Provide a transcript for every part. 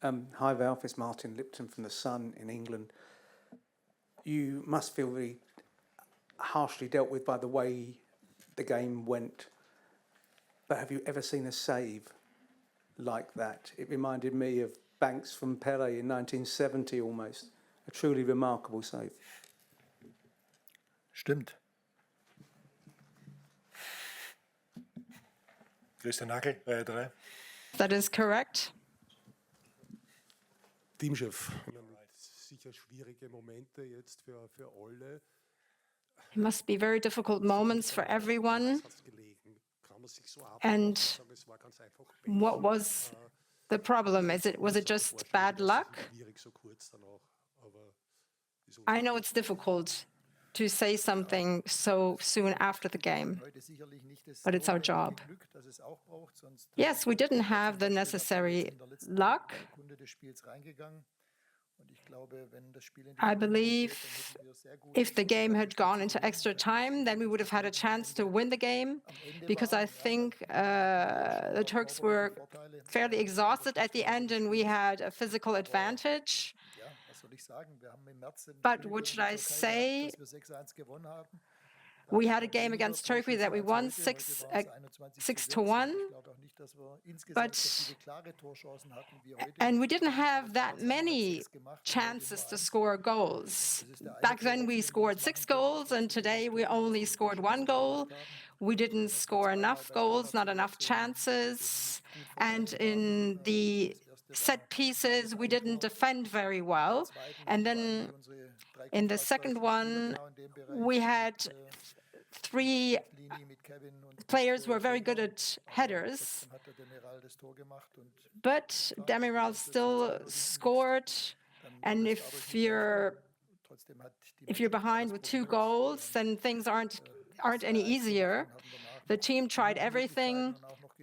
Hi, Ralf. It's Martin Lipton from The Sun in England. You must feel very harshly dealt with by the way the game went. But have you ever seen a save like that? It reminded me of Banks from Pele in 1970 almost. A truly remarkable save. Stimmt. Christian Hackel, Reihe 3. That is correct. Teamchef. Sicher schwierige Momente jetzt für alle. It must be very difficult moments for everyone. And what was the problem? Was it just bad luck? I know it's difficult to say something so soon after the game, but it's our job. Yes, we didn't have the necessary luck. I believe if the game had gone into extra time, then we would have had a chance to win the game, because I think the Turks were fairly exhausted at the end and we had a physical advantage. But what should I say? We had a game against Turkey that we won 6-1, and we didn't have that many chances to score goals. Back then we scored 6 goals, and today we only scored 1 goal. We didn't score enough goals, not enough chances, and in the set pieces we didn't defend very well. And then in the second one we had 3 players who were very good at headers, but Demiral still scored. And if you're behind with 2 goals, then things aren't any easier. The team tried everything.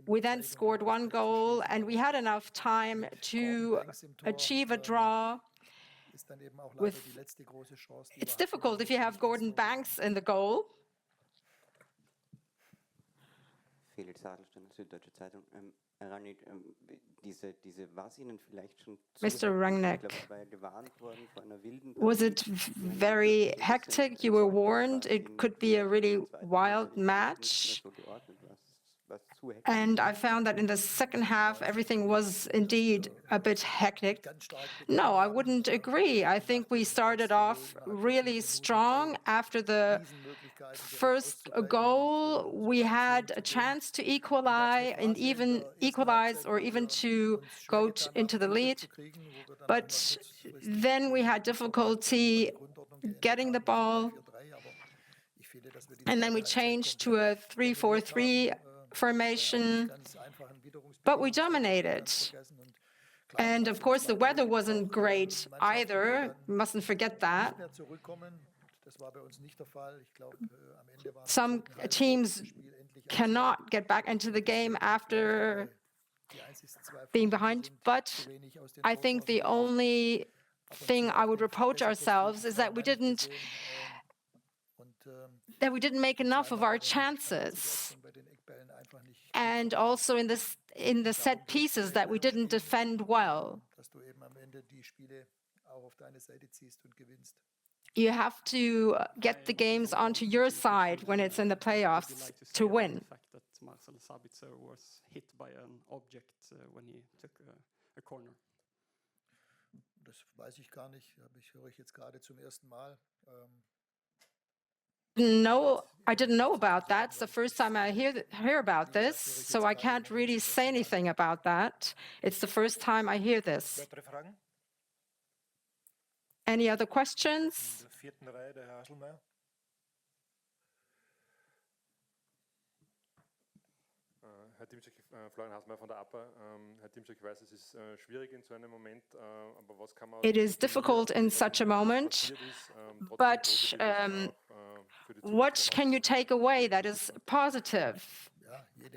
We then scored 1 goal, and we had enough time to achieve a draw. It's difficult if you have Gordon Banks in the goal. Felix Adelstein, Süddeutsche Zeitung. Herr Rangnick, war es Ihnen vielleicht schon Mr. Rangnick, was it very hectic? You were warned it could be a really wild match. And I found that in the second half, everything was indeed a bit hectic. No, I wouldn't agree. I think we started off really strong. After the first goal, we had a chance to equalize or even to go into the lead. But then we had difficulty getting the ball. And then we changed to a 3-4-3 formation, but we dominated. And of course, the weather wasn't great either. We mustn't forget that. Some teams cannot get back into the game after being behind, but I think the only thing I would reproach ourselves is that we didn't make enough of our chances. And also in the set pieces that we didn't defend well. You have to get the games onto your side when it's in the playoffs to win. The fact that Marcel Sabitzer was hit by an object when he took a corner. Das weiß ich gar nicht. Höre ich jetzt gerade zum ersten Mal. No, I didn't know about that. It's the first time I hear about this, so I can't really say anything about that. It's the first time I hear this. Any other questions? Herr Teamchef, Florian Hasmeier von der APA. Herr Teamchef, ich weiß, es ist schwierig in so einem Moment, aber was kann man... It is difficult in such a moment, but what can you take away that is positive?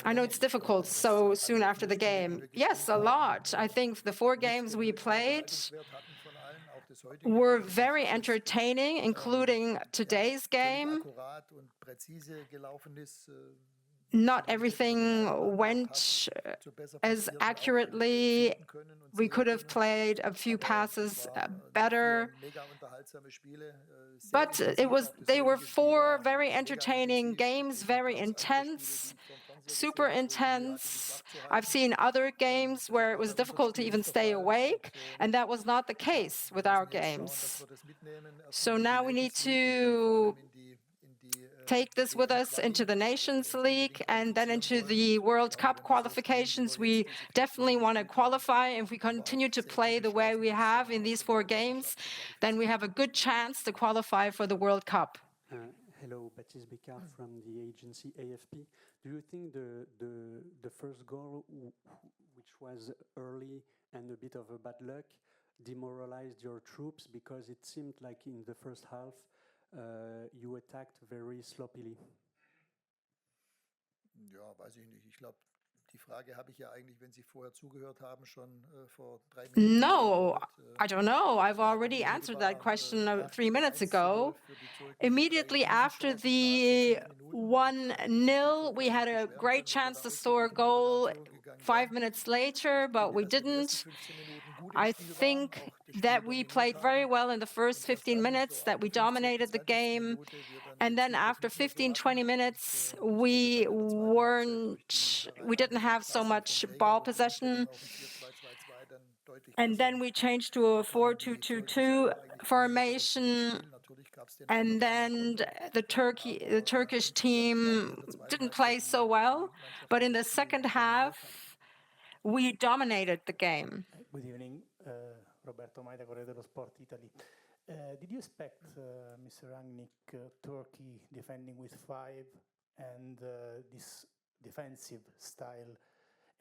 I know it's difficult so soon after the game. Yes, a lot. I think the 4 games we played were very entertaining, including today's game. Not everything went as accurately We could have played a few passes better. But they were 4 very entertaining games, very intense, super intense. I've seen other games where it was difficult to even stay awake, and that was not the case with our games. So now we need to take this with us into the Nations League and then into the World Cup qualifications. We definitely want to qualify. If we continue to play the way we have in these 4 games, then we have a good chance to qualify for the World Cup. Hello, Baptiste Bicard from the agency AFP. Do you think the first goal, which was early and a bit of a bad luck, demoralized your troops? Because it seemed like in the first half, you attacked very sloppily. Ja, weiß ich nicht. Ich glaube, die Frage habe ich ja eigentlich, wenn Sie vorher zugehört haben, schon vor 3 Minuten. No, I don't know. I've already answered that question 3 minutes ago. Immediately after the 1-0, we had a great chance to score a goal 5 minutes later, but we didn't. I think that we played very well in the first 15 minutes, that we dominated the game. And then after 15, 20 minutes, we didn't have so much ball possession. And then we changed to a 4-2-2-2 formation. And then the Turkish team didn't play so well. But in the second half, we dominated the game. Good evening, Roberto Maida, Corriere dello Sport, Italy. Did you expect, Mr. Rangnick, Turkey defending with 5 and this defensive style?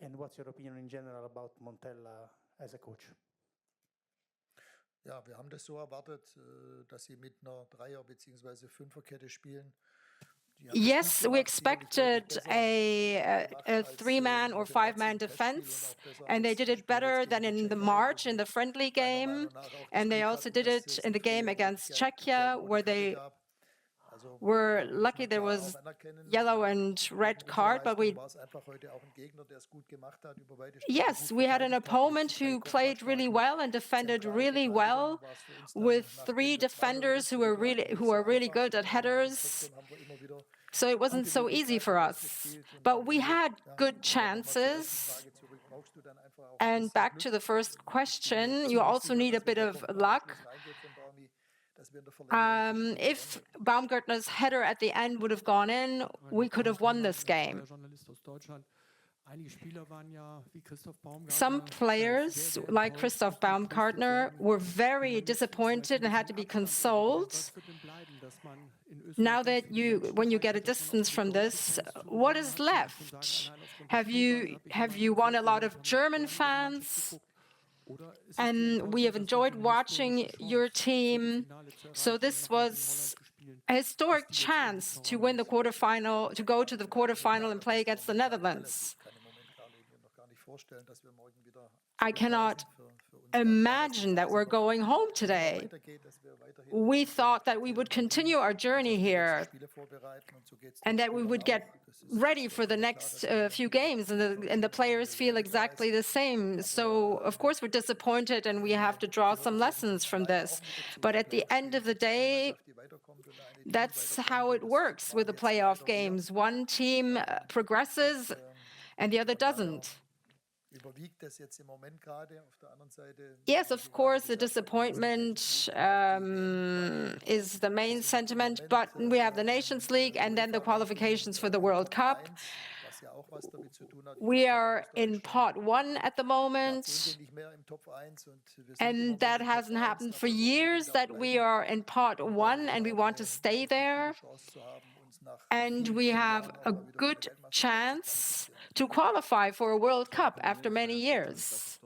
And what's your opinion in general about Montella as a coach? Ja, wir haben das so erwartet, dass sie mit einer Dreier- bzw. Fünferkette spielen. Yes, we expected a 3-man or 5-man defense, and they did it better than in the March in the friendly game, and they also did it in the game against Czechia, where they were lucky there was yellow and red card, but yes, we had an opponent who played really well and defended really well, with 3 defenders who are really good at headers. So it wasn't so easy for us, but we had good chances. And back to the first question, you also need a bit of luck. If Baumgartner's header at the end would have gone in, we could have won this game. Some players, like Christoph Baumgartner, were very disappointed and had to be consoled. Now that when you get a distance from this, what is left? Have you won a lot of German fans? And we have enjoyed watching your team. So this was a historic chance to win the quarterfinal, to go to the quarterfinal and play against the Netherlands. I cannot imagine that we're going home today. We thought that we would continue our journey here and that we would get ready for the next few games, and the players feel exactly the same. So, of course, we're disappointed and we have to draw some lessons from this. But at the end of the day, that's how it works with the playoff games. One team progresses and the other doesn't. Yes, of course, the disappointment is the main sentiment, but we have the Nations League and then the qualifications for the World Cup. We are in pot 1 at the moment, and that hasn't happened for years, that we are in pot 1 and we want to stay there. And we have a good chance to qualify for a World Cup after many years.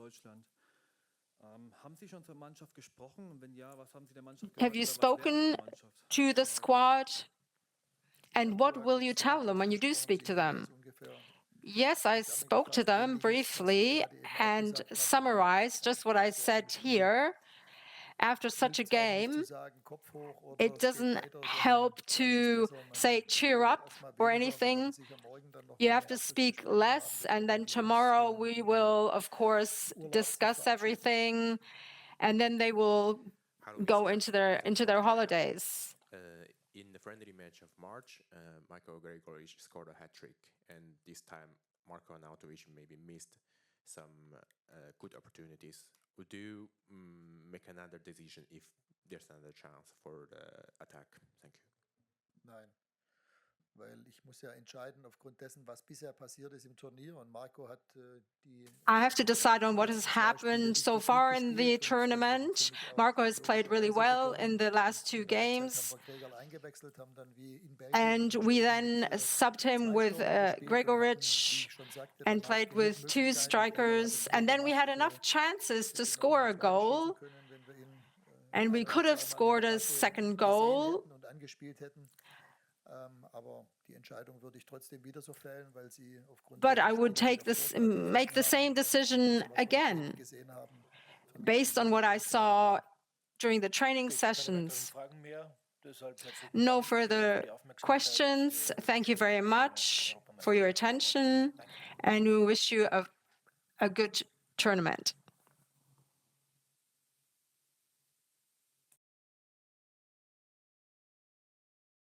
Have you spoken to the squad? And what will you tell them when you do speak to them? Yes, I spoke to them briefly and summarized just what I said here. after such a game, it doesn't help to say cheer up or anything. You have to speak less, and then tomorrow we will, of course, discuss everything, and then they will go into their holidays. In the friendly match of March, Michael Gregoric scored a hat-trick, and this time Marko Arnautovic maybe missed some good opportunities. Would you make another decision if there's another chance for the attack? Thank you. Nein, weil ich muss ja entscheiden aufgrund dessen, was bisher passiert ist im Turnier, und Marco hat die... I have to decide on what has happened so far in the tournament. Marco has played really well in the last 2 games, and we then subbed him with Gregoric and played with 2 strikers, and then we had enough chances to score a goal, and we could have scored a second goal. But I would make the same decision again, based on what I saw during the training sessions. No further questions. Thank you very much for your attention, and we wish you a good tournament.